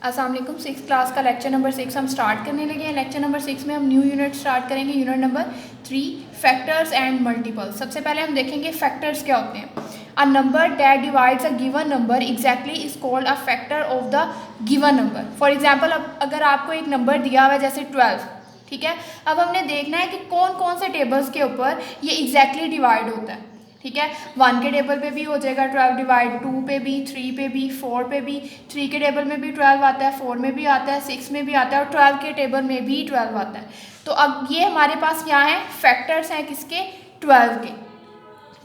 अस्सलाम वालेकुम। 6th class का लेक्चर नंबर 6 हम स्टार्ट करने लगे हैं। लेक्चर नंबर 6 में हम न्यू यूनिट स्टार्ट करेंगे, unit number 3 factors and multiples. सबसे पहले हम देखेंगे फैक्टर्स क्या होते हैं। A number that divides a given number exactly is called a factor of the given number. For example, अब अगर आपको एक नंबर दिया हुआ है जैसे 12, ठीक है, अब हमने देखना है कि कौन कौन से टेबल्स के ऊपर ये एग्जैक्टली डिवाइड होता है। ठीक है, 1 के टेबल पे भी हो जाएगा 12 डिवाइड, 2 पे भी, 3 पे भी, 4 पे भी। 3 के टेबल में भी 12 आता है, 4 में भी आता है, 6 में भी आता है और 12 के टेबल में भी 12 आता है। तो अब ये हमारे पास क्या है, फैक्टर्स हैं किसके, 12 के।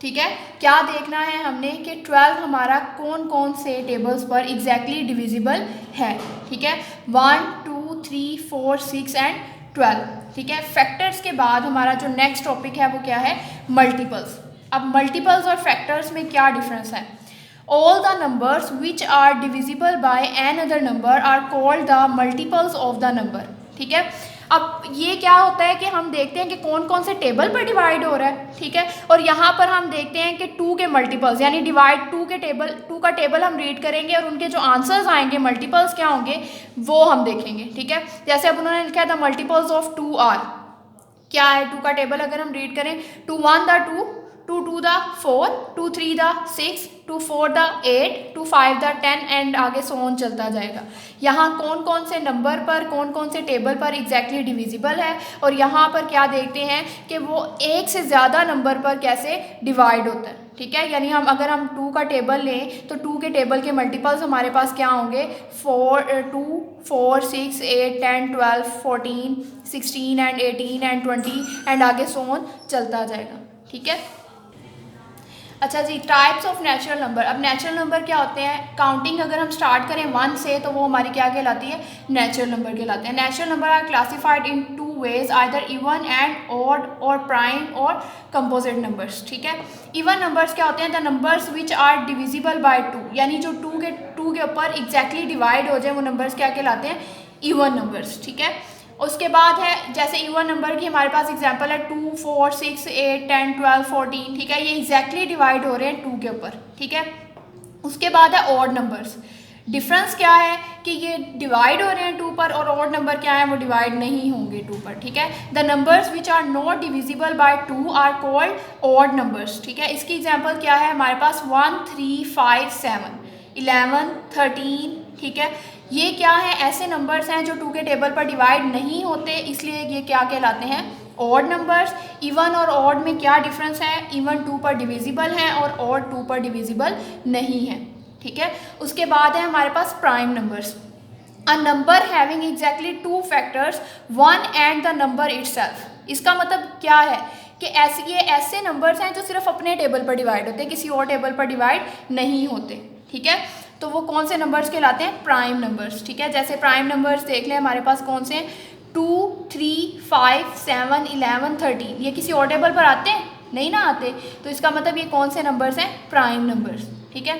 ठीक है, क्या देखना है हमने कि 12 हमारा कौन कौन से टेबल्स पर एग्जैक्टली डिविजिबल है। ठीक है, 1, 2, 3, 4, 6 एंड 12। ठीक है, फैक्टर्स के बाद हमारा जो नेक्स्ट टॉपिक है वो क्या है, मल्टीपल्स। अब मल्टीपल्स और फैक्टर्स में क्या डिफरेंस है। All the numbers which are divisible by another number are called the multiples of the number. ठीक है, अब ये क्या होता है कि हम देखते हैं कि कौन कौन से टेबल पर डिवाइड हो रहा है। ठीक है, और यहाँ पर हम देखते हैं कि 2 के मल्टीपल्स यानी डिवाइड 2 के टेबल, 2 का टेबल हम रीड करेंगे और उनके जो आंसर्स आएंगे मल्टीपल्स क्या होंगे वो हम देखेंगे। ठीक है, जैसे अब उन्होंने लिखा है द मल्टीपल्स ऑफ 2 आर, क्या है 2 का टेबल अगर हम रीड करें, 2 1 the 2, 2 2 the 4, 2 3 the 6, 2 4 the 8, 2 5 the 10 and आगे सो ऑन चलता जाएगा। यहाँ कौन कौन से नंबर पर, कौन कौन से टेबल पर एग्जैक्टली डिविजिबल है और यहाँ पर क्या देखते हैं कि वो एक से ज़्यादा नंबर पर कैसे डिवाइड होता है। ठीक है, यानी हम अगर हम 2 का टेबल लें तो 2 के टेबल के मल्टीपल्स हमारे पास क्या होंगे, 2 4 6 8 10 12 14 16 एंड 18 एंड 20 एंड आगे सो ऑन चलता जाएगा। ठीक है, अच्छा जी, टाइप्स ऑफ नेचुरल नंबर। अब नेचुरल नंबर क्या होते हैं, काउंटिंग अगर हम स्टार्ट करें 1 से तो वो हमारी क्या कहलाती है, नेचुरल नंबर कहलाते हैं। Natural number are classified in 2 ways, either even and odd और प्राइम और कंपोजिट नंबर्स। ठीक है, इवन नंबर्स क्या होते हैं, the numbers which are divisible by 2, यानी जो 2 के ऊपर एग्जैक्टली डिवाइड हो जाए वो नंबर्स क्या कहलाते हैं, इवन नंबर्स। ठीक है, उसके बाद है जैसे इवन नंबर की हमारे पास एग्जांपल है 2 4 6 8 10 12 14। ठीक है, ये एग्जैक्टली डिवाइड हो रहे हैं 2 के ऊपर। ठीक है, उसके बाद है ऑड नंबर्स। डिफरेंस क्या है कि ये डिवाइड हो रहे हैं 2 पर और ऑड नंबर क्या है, वो डिवाइड नहीं होंगे 2 पर। ठीक है, the numbers which are not divisible by 2 are called odd numbers. ठीक है, इसकी एग्जांपल क्या है हमारे पास 1 3 5 7 11 13। ठीक है, ये क्या है, ऐसे नंबर्स हैं जो 2 के टेबल पर डिवाइड नहीं होते, इसलिए ये क्या कहलाते हैं, ऑड नंबर्स। इवन और ऑड में क्या डिफरेंस है, इवन 2 पर डिविजिबल है और ऑड 2 पर डिविजिबल नहीं है। ठीक है, उसके बाद है हमारे पास prime numbers. A number having exactly 2 factors 1 and the number itself. इसका मतलब क्या है कि ये ऐसे नंबर्स हैं जो सिर्फ अपने टेबल पर डिवाइड होते हैं, किसी और टेबल पर डिवाइड नहीं होते। ठीक है, तो वो कौन से नंबर्स कहलाते हैं, प्राइम नंबर्स। ठीक है, जैसे प्राइम नंबर्स देख लें हमारे पास कौन से हैं, 2 3 5 7 11 13। ये किसी और टेबल पर आते हैं, नहीं ना आते, तो इसका मतलब ये कौन से नंबर्स हैं, प्राइम नंबर्स। ठीक है,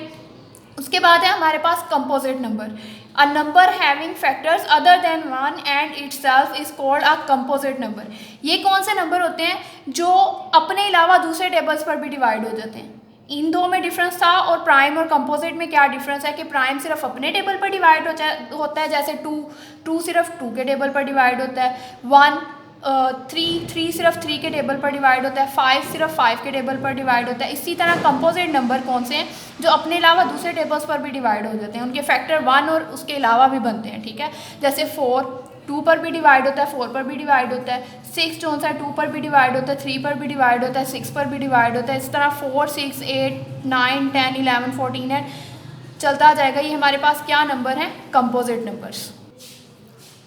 उसके बाद है हमारे पास composite number. A number having factors other than 1 and itself is called a composite number. ये कौन से नंबर होते हैं जो अपने अलावा दूसरे टेबल्स पर भी डिवाइड हो जाते हैं। इन दो में डिफरेंस था और प्राइम और कंपोजिट में क्या डिफरेंस है कि प्राइम सिर्फ अपने टेबल पर डिवाइड होता है, जैसे 2 सिर्फ 2 के टेबल पर डिवाइड होता है, 1 3 सिर्फ 3 के टेबल पर डिवाइड होता है, 5 सिर्फ 5 के टेबल पर डिवाइड होता है। इसी तरह कंपोजिट नंबर कौन से हैं, जो अपने अलावा दूसरे टेबल्स पर भी डिवाइड हो जाते हैं, उनके फैक्टर 1 और उसके अलावा भी बनते हैं। ठीक है, जैसे 4 2 पर भी डिवाइड होता है, 4 पर भी डिवाइड होता है, 6 जो सा 2 पर भी डिवाइड होता है, 3 पर भी डिवाइड होता है, 6 पर भी डिवाइड होता है। इस तरह 4 6 8 9 10 11 14 है, चलता जाएगा। ये हमारे पास क्या नंबर हैं, कंपोजिट नंबर्स।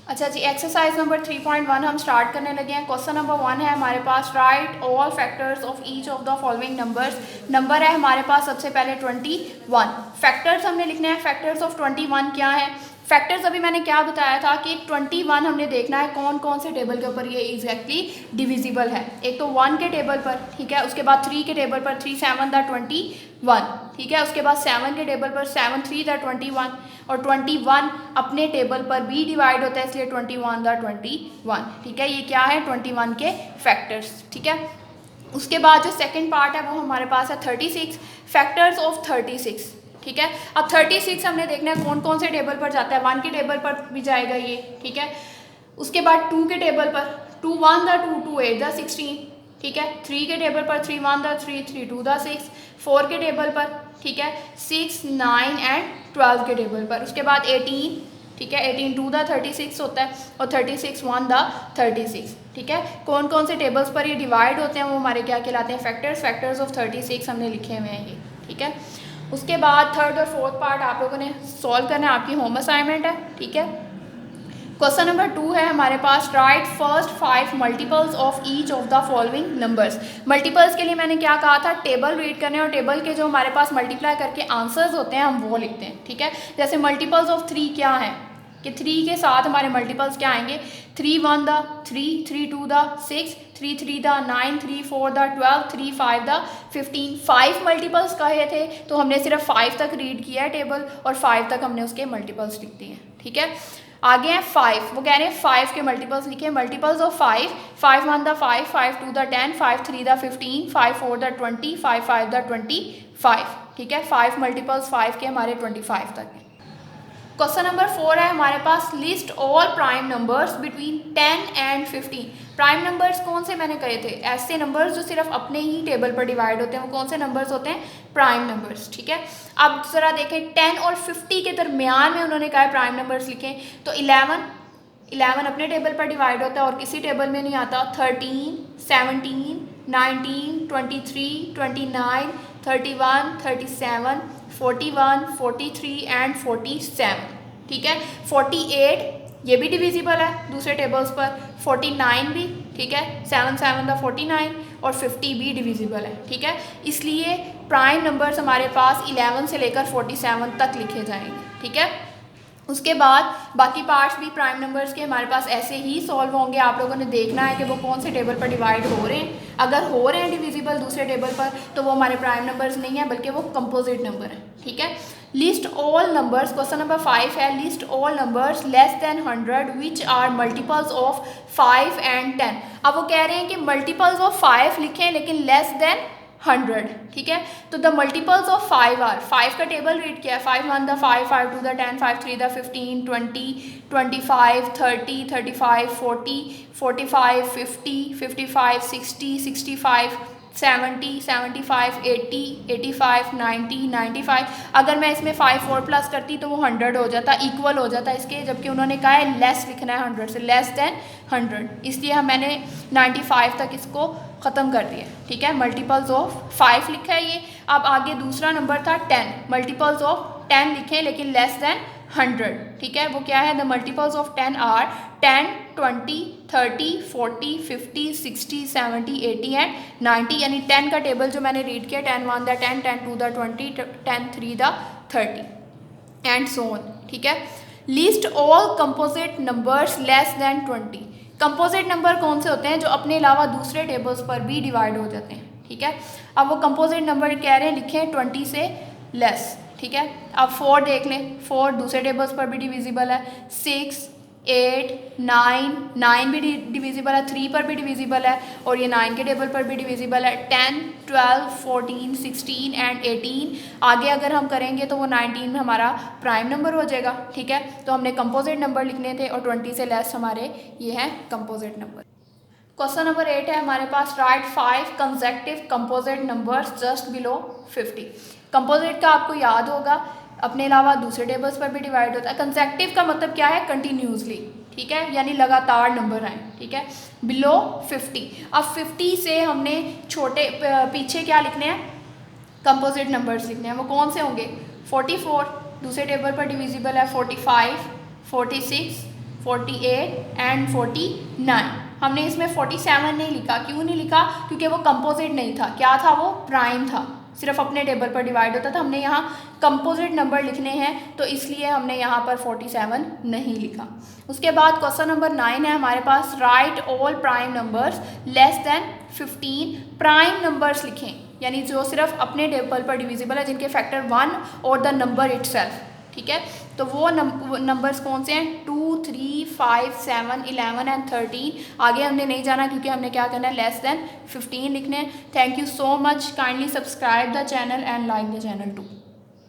अच्छा जी, एक्सरसाइज नंबर 3.1 हम स्टार्ट करने लगे हैं। क्वेश्चन नंबर 1 है हमारे पास, write all factors of each of the following numbers. Number है हमारे पास सबसे पहले 21। फैक्टर्स हमने लिखने हैं, फैक्टर्स ऑफ 21 क्या है। फैक्टर्स अभी मैंने क्या बताया था कि 21 हमने देखना है कौन कौन से टेबल के ऊपर ये एग्जैक्टली डिविजिबल है। एक तो 1 के टेबल पर, ठीक है, उसके बाद 3 के टेबल पर 3 7 द 21। ठीक है, उसके बाद 7 के टेबल पर 7 3 द 21 और 21 अपने टेबल पर भी डिवाइड होता है, इसलिए 21 द 21। ठीक है, ये क्या है 21 के फैक्टर्स। ठीक है, उसके बाद जो सेकंड पार्ट है वो हमारे पास है 36, फैक्टर्स ऑफ 36। ठीक है। अब 36 हमने देखना है कौन कौन से टेबल पर जाता है। 1 के टेबल पर भी जाएगा ये, ठीक है। उसके बाद 2 के टेबल पर 2 1 द 2 2 8 द 16, ठीक है। 3 के टेबल पर 3 1 द 3 3 2 द 6, 4 के टेबल पर, ठीक है, 6 9 एंड 12 के टेबल पर। उसके बाद 18, ठीक है, 18 2 द 36 होता है और 36 1 द 36, ठीक है। कौन कौन से टेबल्स पर ये डिवाइड होते हैं वो हमारे क्या कहलाते हैं, फैक्टर्स ऑफ 36 हमने लिखे हुए हैं ये, ठीक है। उसके बाद 3rd और 4th पार्ट आप लोगों ने सॉल्व करना है, आपकी होम असाइनमेंट है, ठीक है। क्वेश्चन नंबर 2 है हमारे पास, write first 5 multiples of each of the following numbers. Multiples के लिए मैंने क्या कहा था, टेबल रीड करने और टेबल के जो हमारे पास मल्टीप्लाई करके आंसर्स होते हैं हम वो लिखते हैं, ठीक है। जैसे मल्टीपल्स ऑफ 3 क्या है कि 3 के साथ हमारे मल्टीपल्स क्या आएंगे, 3 1 the 3 3 2 the 6 3 3 the 9 3 4 the 12 3 5 the 15। 5 multiples कहे थे तो हमने सिर्फ 5 तक रीड किया है टेबल और 5 तक हमने उसके मल्टीपल्स लिख दिए हैं, ठीक है। आगे हैं 5, वो कह रहे हैं 5 के मल्टीपल्स लिखे, multiples of 5 5 1 the 5 5 2 the 10 5 3 the 15 5 4 the 20 5 5 the 25, ठीक है। 5 मल्टीपल्स 5 के हमारे 25 तक हैं। क्वेश्चन नंबर 4 है हमारे पास, list all prime numbers between 10 and 15। Prime numbers कौन से मैंने कहे थे, ऐसे नंबर्स जो सिर्फ अपने ही टेबल पर डिवाइड होते हैं वो कौन से नंबर्स होते हैं, प्राइम नंबर्स, ठीक है। अब जरा देखें 10 और 50 के दरमियान में उन्होंने कहा प्राइम नंबर्स लिखें, तो 11 अपने टेबल पर डिवाइड होता है और किसी टेबल में नहीं आता। 13 17 19 23 29 31 37 41 43 एंड 47, ठीक है। 48 ये भी डिविजिबल है दूसरे टेबल्स पर, 49 भी, ठीक है, 7 7 द 49 और 50 भी डिविजिबल है, ठीक है। इसलिए प्राइम नंबर्स हमारे पास 11 से लेकर 47 तक लिखे जाएंगे, ठीक है। उसके बाद बाकी पार्ट्स भी प्राइम नंबर्स के हमारे पास ऐसे ही सॉल्व होंगे। आप लोगों ने देखना है कि वो कौन से टेबल पर डिवाइड हो रहे हैं। अगर हो रहे हैं डिविजिबल दूसरे टेबल पर तो वो हमारे प्राइम नंबर्स नहीं है बल्कि वो कंपोजिट नंबर है, ठीक है। List all numbers, question number 5 है, list all numbers less than 100 which are multiples of 5 and 10। अब वो कह रहे हैं कि मल्टीपल्स ऑफ 5 लिखें लेकिन लेस देन 100, ठीक है। तो द मल्टीपल्स ऑफ 5 आर, 5 का टेबल रीड किया है, 5 1 द 5 5 2 द 10 5 3 द 15 20 25 30 35 40 45 50 55 60 65 70 75 80 85 90 95। अगर मैं इसमें 5 4 प्लस करती तो वो 100 हो जाता, इक्वल हो जाता इसके, जबकि उन्होंने कहा है लेस लिखना है 100 से, लेस देन 100, इसलिए मैंने 95 तक इसको ख़त्म कर दिया, ठीक है। मल्टीपल्स ऑफ 5 लिखा है ये। अब आगे दूसरा नंबर था 10, मल्टीपल्स ऑफ 10 लिखें लेकिन लेस देन 100, ठीक है। वो क्या है, the multiples of 10 are 10 20 30 40 50 60 70 80 and 90, यानी 10 का टेबल जो मैंने रीड किया, 10 1 the 10 10 2 the 20 10 3 the 30 and so on, ठीक है। List all composite numbers less then 20। Composite number कौन से होते हैं, जो अपने अलावा दूसरे टेबल्स पर भी डिवाइड हो जाते हैं, ठीक है। अब वो कंपोजिट नंबर कह रहे हैं लिखें 20 से लेस, ठीक है। अब 4 देख लें, 4 दूसरे टेबल्स पर भी डिविजिबल है, 6 8 9 9 भी डिविजिबल है, 3 पर भी डिविजिबल है और ये 9 के टेबल पर भी डिविजिबल है, 10 12 14 16 एंड 18। आगे अगर हम करेंगे तो वो 19 हमारा प्राइम नंबर हो जाएगा, ठीक है। तो हमने कंपोजिट नंबर लिखने थे और 20 से लेस हमारे ये हैं कंपोजिट नंबर। क्वेश्चन नंबर 8 है हमारे पास, write 5 consecutive composite numbers just below 50। Composite का आपको याद होगा अपने अलावा दूसरे टेबल्स पर भी डिवाइड होता है। कंसेक्टिव का मतलब क्या है, कंटिन्यूसली, ठीक है, यानी लगातार नंबर आए, ठीक है। बिलो 50, अब 50 से हमने छोटे पीछे क्या लिखने हैं, कंपोजिट नंबर्स लिखने हैं। वो कौन से होंगे, 44 दूसरे टेबल पर डिविजिबल है, 45 46 48 एंड 49। हमने इसमें 47 नहीं लिखा, क्यों नहीं लिखा, क्योंकि वो कंपोजिट नहीं था, क्या था, वो प्राइम था, सिर्फ अपने टेबल पर डिवाइड होता था। हमने यहाँ कंपोजिट नंबर लिखने हैं तो इसलिए हमने यहाँ पर 47 नहीं लिखा। उसके बाद क्वेश्चन नंबर 9 है हमारे पास, write all prime numbers less than 15। Prime numbers लिखें यानी जो सिर्फ अपने टेबल पर डिविजिबल है, जिनके फैक्टर 1 और द नंबर इटसेल्फ, ठीक है। तो वो नंबर्स कौन से हैं, 2 3 5 7 11 एंड 13। आगे हमने नहीं जाना क्योंकि हमने क्या करना है, लेस देन 15 लिखने हैं। Thank you so much, kindly subscribe the channel and like the channel to.